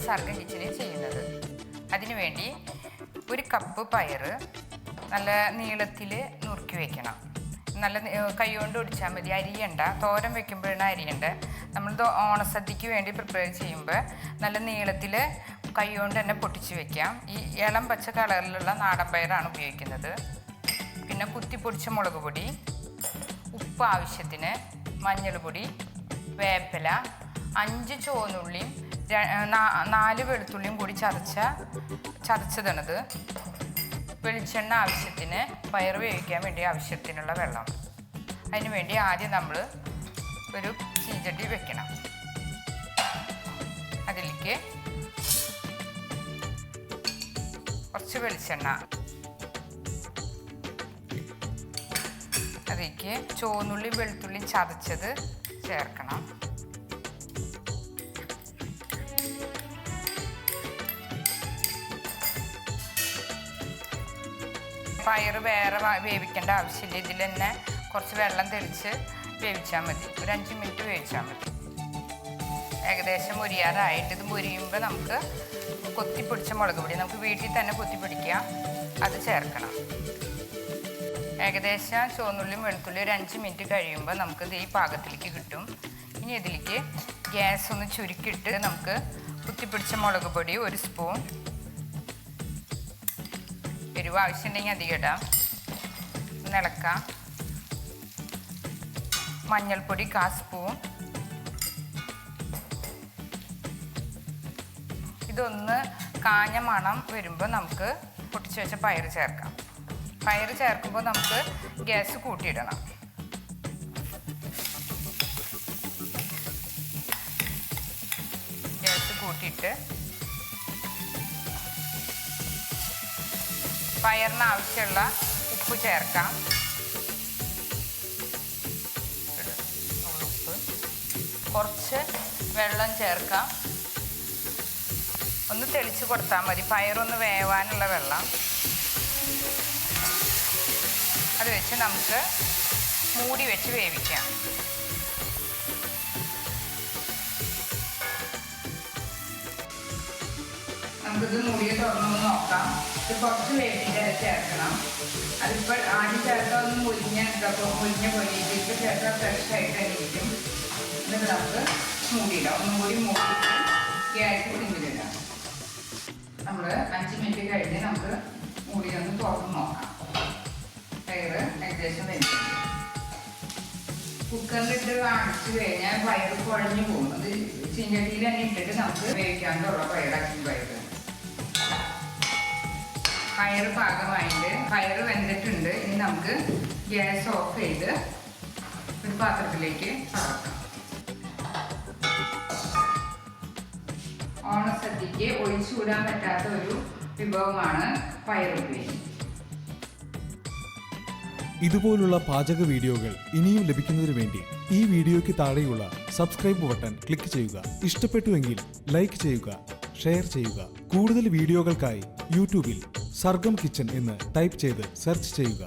സർഗം കിച്ചണിൽ ചെയ്യുന്നത്. അതിനുവേണ്ടി ഒരു കപ്പ് പയറ് നല്ല നീളത്തിൽ നുറുക്കി വയ്ക്കണം. നല്ല കൈകൊണ്ട് ഒടിച്ചാൽ മതി, അരിയണ്ട. തോരൻ വെക്കുമ്പോഴാണ് അരിയണ്ട. നമ്മൾ ഓണസദ്യക്ക് വേണ്ടി പ്രിപ്പയർ ചെയ്യുമ്പോൾ നല്ല നീളത്തിൽ കൈകൊണ്ട് തന്നെ പൊട്ടിച്ച് വെക്കാം. ഈ ഇളം പച്ച കളറിലുള്ള നാടൻ പയറാണ് ഉപയോഗിക്കുന്നത്. പിന്നെ കുത്തിപ്പൊടിച്ച മുളക് പൊടി, ഉപ്പ് ആവശ്യത്തിന്, മഞ്ഞൾപ്പൊടി, വേപ്പില, 5 ചുവന്നുള്ളിയും 4 വെളുത്തുള്ളിയും കൂടി ചതച്ചതാണിത്. വെളിച്ചെണ്ണ ആവശ്യത്തിന്, പയർ വേവിക്കാൻ വേണ്ടി ആവശ്യത്തിനുള്ള വെള്ളം. അതിന് വേണ്ടി ആദ്യം നമ്മൾ ഒരു ചീഞ്ചട്ടി വെക്കണം. അതിലേക്ക് കുറച്ച് വെളിച്ചെണ്ണ, അതിലേക്ക് ചുവന്നുള്ളിയും വെളുത്തുള്ളിയും ചതച്ചത് ചേർക്കണം. പയർ വേറെ വേവിക്കേണ്ട ആവശ്യമില്ല. ഇതിൽ തന്നെ കുറച്ച് വെള്ളം തെളിച്ച് വേവിച്ചാൽ മതി. ഒരു 5 മിനിറ്റ് വേവിച്ചാൽ മതി. ഏകദേശം മുരിയാറായിട്ട് ഇത് മുരിയുമ്പോൾ നമുക്ക് കൊത്തിപ്പൊടിച്ച മുളക് പൊടി, നമുക്ക് വീട്ടിൽ തന്നെ കൊത്തിപ്പൊടിക്കാം, അത് ചേർക്കണം. ഏകദേശം ചുവന്നുള്ളിയും വെളുത്തുള്ളി ഒരു 5 മിനിറ്റ് കഴിയുമ്പോൾ നമുക്കിത് ഈ പാകത്തിലേക്ക് കിട്ടും. ഇനി ഇതിലേക്ക് ഗ്യാസ് ഒന്ന് ചുരുക്കിയിട്ട് നമുക്ക് കുത്തിപ്പിടിച്ച മുളക് പൊടി 1 സ്പൂൺ, എരിവ് ആവശ്യമുണ്ടെങ്കിൽ അധികം ഇടാം, ഇളക്കാം. മഞ്ഞൾപ്പൊടി 1/4 സ്പൂൺ. ഇതൊന്ന് കാഞ്ഞ മണം വരുമ്പോൾ നമുക്ക് പൊട്ടിച്ച് വെച്ച പയർ ചേർക്കാം. പയർ ചേർക്കുമ്പോൾ നമുക്ക് ഗ്യാസ് കൂട്ടിയിടണം. ഗ്യാസ് കൂട്ടിയിട്ട് പയറിന് ആവശ്യമുള്ള ഉപ്പ് ചേർക്കാം. ഉപ്പ്, കുറച്ച് വെള്ളം ചേർക്കാം. ഒന്ന് തെളിച്ച് കൊടുത്താൽ മതി, പയറൊന്ന് വേവാനുള്ള വെള്ളം. അത് വെച്ച് നമുക്ക് മൂടി വെച്ച് വേവിക്കാം. നമുക്കിത് മൂടി തുറന്നൊന്ന് നോക്കാം. ഇത് കുറച്ച് വേവിൻ്റെ ചേർക്കണം. അതിപ്പോൾ ആദ്യം ചേർത്താൽ ഒന്ന് മുരിഞ്ഞ പൊരിയിട്ട് ചേർത്താൽ ഫ്രഷായിട്ട് അരിക്കും. എന്നിട്ട് നമുക്ക് മൂടിയിടാം. ഒന്നും കൂടി മൂടിയിട്ട് ഗ്യാസ് കുടിഞ്ഞിടാം. നമ്മൾ 5 മിനിറ്റ് കഴിഞ്ഞ് നമുക്ക് മൂടി ഒന്ന് തുറന്ന് നോക്കാം. പയർ ഏകദേശം വെന്തിട്ടുണ്ട്. കുക്കറിലിട്ട് അടിച്ചു കഴിഞ്ഞാൽ പയർ കുഴഞ്ഞു പോകും. അത് ചീഞ്ചട്ടിയിൽ തന്നെ ഇട്ടിട്ട് നമുക്ക് വേവിക്കാനുള്ള പയറാക്കി പയർ പാകമായിട്ട് പയർ വെന്തിട്ടുണ്ട്. ഇനി നമുക്ക് ഗ്യാസ് ഓഫ് ചെയ്ത് ഒരു പാത്രത്തിലേക്ക് പകർത്താം. ഓണസദ്യക്ക് ഒഴിച്ചുകൂടാൻ പറ്റാത്ത ഒരു വിഭവമാണ് പയറുപ്പേരി. ഇതുപോലുള്ള പാചക വീഡിയോകൾ ഇനിയും ലഭിക്കുന്നതിന് വേണ്ടി ഈ വീഡിയോയ്ക്ക് താഴെയുള്ള സബ്സ്ക്രൈബ് ബട്ടൺ ക്ലിക്ക് ചെയ്യുക. ഇഷ്ടപ്പെട്ടുവെങ്കിൽ ലൈക്ക് ചെയ്യുക, ഷെയർ ചെയ്യുക. കൂടുതൽ വീഡിയോകൾക്കായി യൂട്യൂബിൽ സർഗം കിച്ചൺ എന്ന് ടൈപ്പ് ചെയ്ത് സെർച്ച് ചെയ്യുക.